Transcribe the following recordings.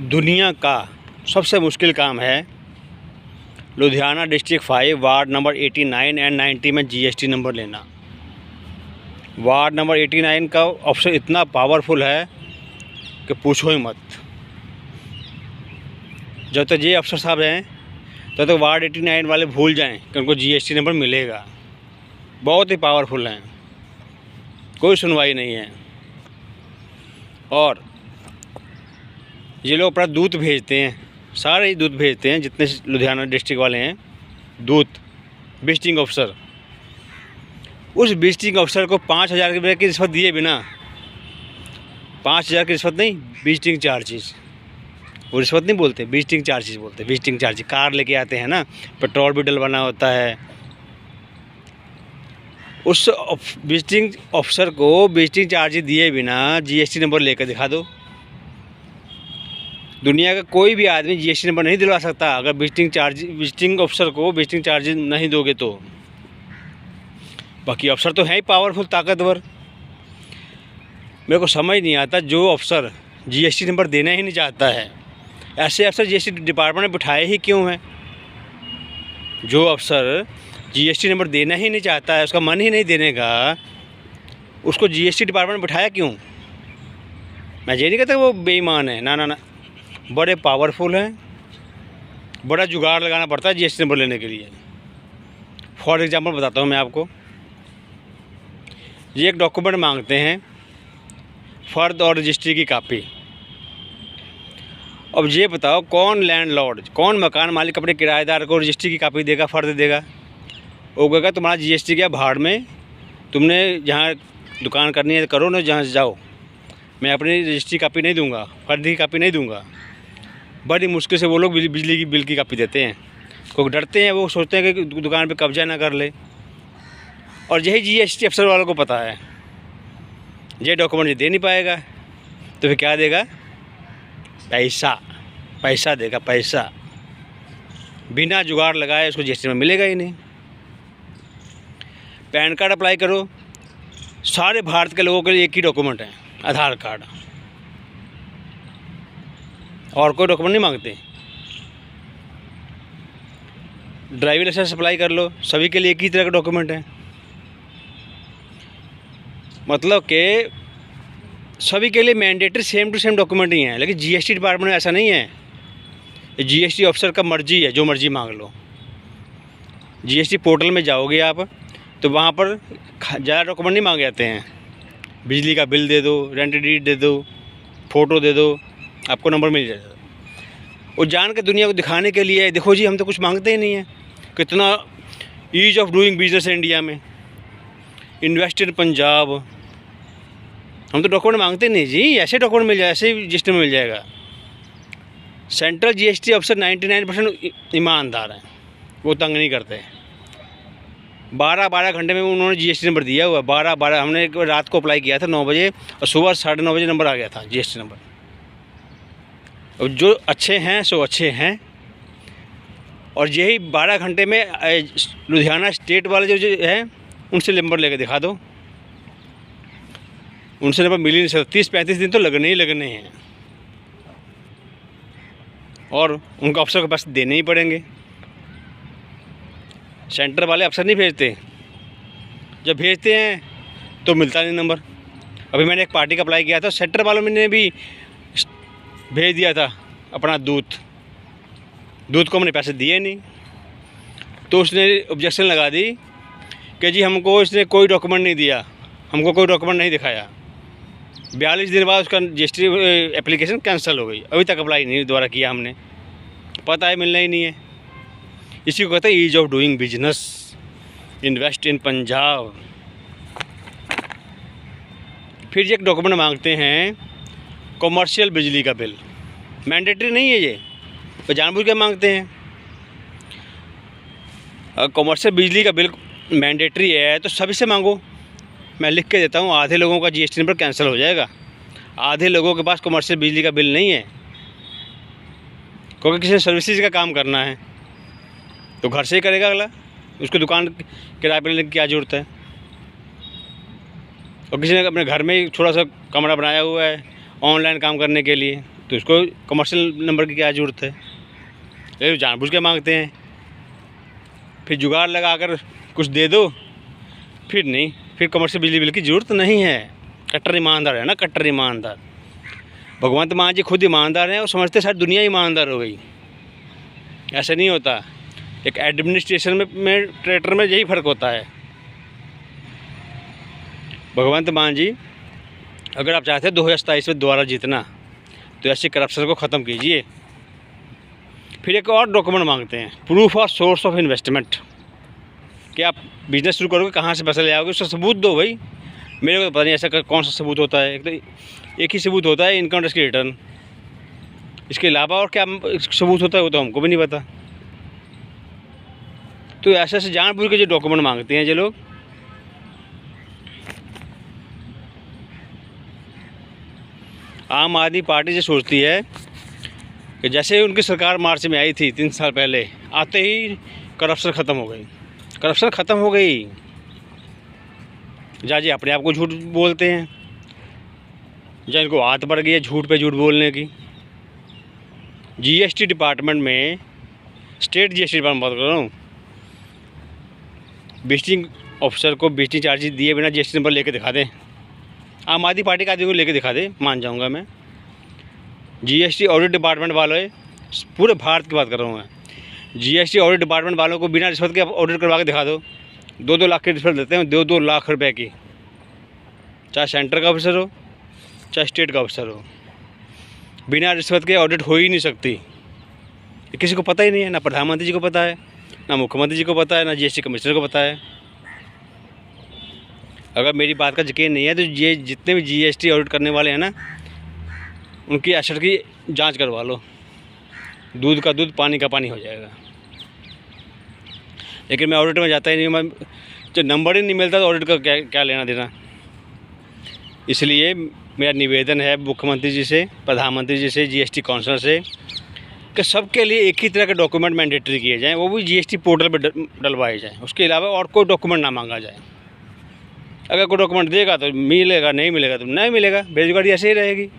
दुनिया का सबसे मुश्किल काम है Ludhiana district 5 ward number 89 and 90 में जीएसटी नंबर लेना। वार्ड नंबर 89 का ऑप्शन इतना पावरफुल है कि पूछो ही मत। जब तक ये अफसर साहब हैं तब तक वार्ड 89 वाले भूल जाएं कि उनको जीएसटी नंबर मिलेगा। बहुत ही पावरफुल हैं, कोई सुनवाई नहीं है। और ये लोग अपना दूत भेजते हैं, सारे ही दूत भेजते हैं जितने लुधियाना डिस्ट्रिक्ट वाले हैं। दूत विजिटिंग ऑफिसर, उस विजिटिंग ऑफिसर को 5,000 रुपये की रिश्वत दिए बिना, 5,000 की रिश्वत नहीं, विजिटिंग चार्जेस, वो रिश्वत नहीं बोलते, विजिटिंग चार्जेस बोलते। विजिटिंग चार्ज कार लेके आते हैं ना, पेट्रोल भी डलवाना होता है। उस विजिटिंग ऑफिसर को विजिटिंग चार्जेस दिए बिना जीएसटी नंबर लेकर दिखा दो। दुनिया का कोई भी आदमी जीएसटी नंबर नहीं दिलवा सकता अगर विजिटिंग ऑफिसर को विजिटिंग चार्जेस नहीं दोगे तो। बाकी अफसर तो हैं ही पावरफुल, ताकतवर। मेरे को समझ नहीं आता जो अफसर जीएसटी नंबर देना ही नहीं चाहता है, ऐसे अफसर जीएसटी डिपार्टमेंट में बिठाए ही क्यों हैं? जो अफसर जीएसटी नंबर देना ही नहीं चाहता है, उसका मन ही नहीं देने का, उसको जीएसटी डिपार्टमेंट में बिठाया क्यों? मैं ये नहीं कहता वो बेईमान है, ना ना ना, बड़े पावरफुल हैं। बड़ा जुगाड़ लगाना पड़ता है जीएसटी नंबर लेने के लिए। फॉर एग्जांपल बताता हूँ मैं आपको। ये एक डॉक्यूमेंट मांगते हैं, फ़र्द और रजिस्ट्री की कापी। अब ये बताओ कौन लैंडलॉर्ड, कौन मकान मालिक अपने किराएदार को रजिस्ट्री की कापी देगा, फ़र्द देगा? वो कहेगा तुम्हारा जीएसटी क्या भाड़ में, तुमने जहाँ दुकान करनी है करो ना, जहाँ से जाओ, मैं अपनी रजिस्ट्री कापी नहीं दूंगा, फ़र्द की कापी नहीं दूंगा। बड़ी मुश्किल से वो लोग बिजली की बिल की कापी देते हैं, क्योंकि डरते हैं, वो सोचते हैं कि दुकान पे कब्जा ना कर ले। और यही जीएसटी अफसर वालों को पता है ये डॉक्यूमेंट ये दे नहीं पाएगा, तो फिर क्या देगा? पैसा, पैसा देगा, पैसा। बिना जुगाड़ लगाए उसको जीएसटी में मिलेगा ही नहीं। पैन कार्ड अप्लाई करो, सारे भारत के लोगों के लिए एक ही डॉक्यूमेंट है, आधार कार्ड, और कोई डॉक्यूमेंट नहीं मांगते। ड्राइविंग लाइसेंस अप्लाई कर लो, सभी के लिए एक ही तरह का डॉक्यूमेंट है। मतलब कि सभी के लिए mandatory same to same document ही हैं। लेकिन जीएसटी डिपार्टमेंट में ऐसा नहीं है। जीएसटी ऑफिसर का मर्जी है, जो मर्जी मांग लो। जीएसटी पोर्टल में जाओगे आप तो वहाँ पर ज़्यादा डॉक्यूमेंट नहीं मांगे जाते हैं। बिजली का बिल दे दो, रेंट डीड दे दो, फ़ोटो दे दो, आपको नंबर मिल जाएगा। वो जान के दुनिया को दिखाने के लिए, देखो जी हम तो कुछ मांगते ही नहीं हैं। कितना ईज ऑफ डूइंग बिजनेस है इंडिया में, इन्वेस्ट इन पंजाब। हम तो डॉक्यूमेंट मांगते नहीं जी, ऐसे डॉक्यूमेंट मिल जाए, ऐसे रजिस्टर में मिल जाएगा। सेंट्रल जीएसटी अफसर 99% ईमानदार हैं, वो तंग नहीं करते। 12 घंटे में उन्होंने जीएसटी नंबर दिया हुआ। 12 हमने एक रात को अप्लाई किया था 9 बजे, और सुबह 9:30 बजे नंबर आ गया था जीएसटी नंबर। और जो अच्छे हैं सो अच्छे हैं। और यही 12 घंटे में लुधियाना स्टेट वाले जो हैं उनसे नंबर लेकर दिखा दो, उनसे नंबर मिल ही नहीं सकता। 30-35 दिन तो लगने ही लगने हैं, और उनका अफसर के पास देने ही पड़ेंगे। सेंटर वाले अफसर नहीं भेजते, जब भेजते हैं तो मिलता नहीं नंबर। अभी मैंने एक पार्टी का अप्लाई किया था, सेंटर वालों ने भी भेज दिया था अपना दूत को हमने पैसे दिए नहीं, तो उसने ऑब्जेक्शन लगा दी कि जी हमको इसने कोई डॉक्यूमेंट नहीं दिया, हमको कोई डॉक्यूमेंट नहीं दिखाया। 42 दिन बाद उसका जीएसटी एप्लीकेशन कैंसिल हो गई। अभी तक अप्लाई नहीं दोबारा किया हमने, पता है मिलना ही नहीं है। इसी को कहते हैं ease of doing business, invest in Punjab. फिर एक डॉक्यूमेंट मांगते हैं कॉमर्शियल बिजली का बिल। मैंडेटरी नहीं है ये, तो जानबूझ के मांगते हैं। अगर कॉमर्शियल बिजली का बिल मैंडेटरी है तो सभी से मांगो। मैं लिख के देता हूँ, आधे लोगों का जीएसटी नंबर कैंसिल हो जाएगा। आधे लोगों के पास कॉमर्शियल बिजली का बिल नहीं है, क्योंकि किसी ने सर्विसेज का काम करना है तो घर से ही करेगा अगला, उसको दुकान किराए पर लेने की क्या ज़रूरत है। और किसी ने अपने घर में ही थोड़ा सा कमरा बनाया हुआ है ऑनलाइन काम करने के लिए, तो इसको कमर्शियल नंबर की क्या ज़रूरत है? ये जानबूझ के मांगते हैं, फिर जुगाड़ लगा कर कुछ दे दो, फिर नहीं, फिर कमर्शियल बिजली बिल की ज़रूरत नहीं है। कट्टर ईमानदार है ना, कट्टर ईमानदार। भगवंत मान जी खुद ईमानदार हैं और समझते सारी दुनिया ईमानदार हो गई। ऐसा नहीं होता। एक एडमिनिस्ट्रेशन में ट्रेटर में यही फ़र्क होता है। भगवंत मान जी, अगर आप चाहते हैं 2027 में दोबारा जीतना, तो ऐसे करप्शन को ख़त्म कीजिए। फिर एक और डॉक्यूमेंट मांगते हैं, proof of source of investment, कि आप बिजनेस शुरू करोगे, कहाँ से पैसा ले आओगे, उसका सबूत दो भाई। मेरे को तो पता नहीं ऐसा कौन सा सबूत होता है। एक ही सबूत होता है, इनकम टैक्स की रिटर्न। इसके अलावा और क्या सबूत होता है वो तो हमको भी नहीं पता। तो ऐसे जानबूझ के जो डॉक्यूमेंट मांगते हैं ये लोग। आम आदमी पार्टी से सोचती है कि जैसे उनकी सरकार मार्च में आई थी 3 साल पहले, आते ही करप्शन ख़त्म हो गई। करप्शन ख़त्म हो गई। जा जी अपने आप को झूठ बोलते हैं, या इनको आदत पड़ गई है झूठ पे झूठ बोलने की। जीएसटी डिपार्टमेंट में, स्टेट जीएसटी डिपार्टमेंट बात कर रहा हूँ, विजिटिंग ऑफिसर को विजिटिंग चार्जेस दिए बिना जीएसटी नंबर लेके दिखा दें। आम आदमी पार्टी का आदमी को लेके दिखा दे, मान जाऊंगा मैं। जीएसटी ऑडिट डिपार्टमेंट वाले, पूरे भारत की बात कर रहा हूँ मैं, जीएसटी ऑडिट डिपार्टमेंट वालों को बिना रिश्वत के ऑडिट करवा के दिखा दो। 2-2 लाख की रिश्वत देते हैं, 2-2 लाख रुपए की, चाहे सेंटर का ऑफिसर हो चाहे स्टेट का ऑफिसर हो। बिना रिश्वत के ऑडिट हो ही नहीं सकती। ये किसी को पता ही नहीं है, ना प्रधानमंत्री जी को पता है, ना मुख्यमंत्री जी को पता है, ना जीएसटी कमिश्नर को पता है। अगर मेरी बात का यकीन नहीं है तो ये जितने भी जीएसटी ऑडिट करने वाले हैं ना, उनकी एसेट की जांच करवा लो। दूध का दूध, पानी का पानी हो जाएगा। लेकिन मैं ऑडिट में जाता ही नहीं, मैं जब नंबर ही नहीं मिलता तो ऑडिट का क्या लेना देना। इसलिए मेरा निवेदन है मुख्यमंत्री जी से, प्रधानमंत्री जी से, जीएसटी काउंसिल से, कि सबके लिए एक ही तरह के डॉक्यूमेंट मैंडेटरी किए जाएँ, वो भी जीएसटी पोर्टल पर डलवाए जाएँ। उसके अलावा और कोई डॉक्यूमेंट ना मांगा जाए। अगर कोई डॉक्यूमेंट देगा तो मिलेगा, नहीं मिलेगा तो नहीं मिलेगा। बेरोजगारी ऐसे ही रहेगी।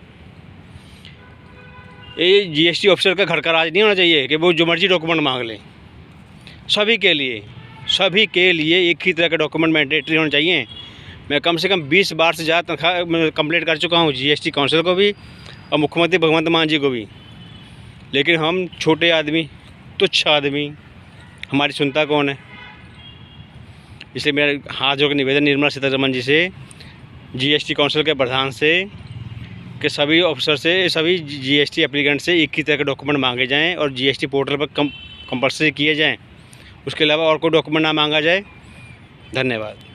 ये जीएसटी ऑफिसर का घर का राज नहीं होना चाहिए कि वो जो मर्जी डॉक्यूमेंट मांग लें। सभी के लिए एक ही तरह का डॉक्यूमेंट मैंडेटरी होना चाहिए। मैं कम से कम 20 बार से ज़्यादा तनख्वाह कंप्लीट कर चुका हूँ जीएसटी काउंसिल को भी और मुख्यमंत्री भगवंत मान जी को भी। लेकिन हम छोटे आदमी, तुच्छ आदमी, हमारी सुनता कौन है? इसलिए मेरा हाथ जोड़ के निवेदन निर्मला सीतारमण जी से, जीएसटी काउंसिल के प्रधान से, कि सभी ऑफिसर से, सभी जीएसटी एप्लीकेंट से एक ही तरह के डॉक्यूमेंट मांगे जाएं और जीएसटी पोर्टल पर कंपल्सरी किए जाएं। उसके अलावा और कोई डॉक्यूमेंट ना मांगा जाए। धन्यवाद।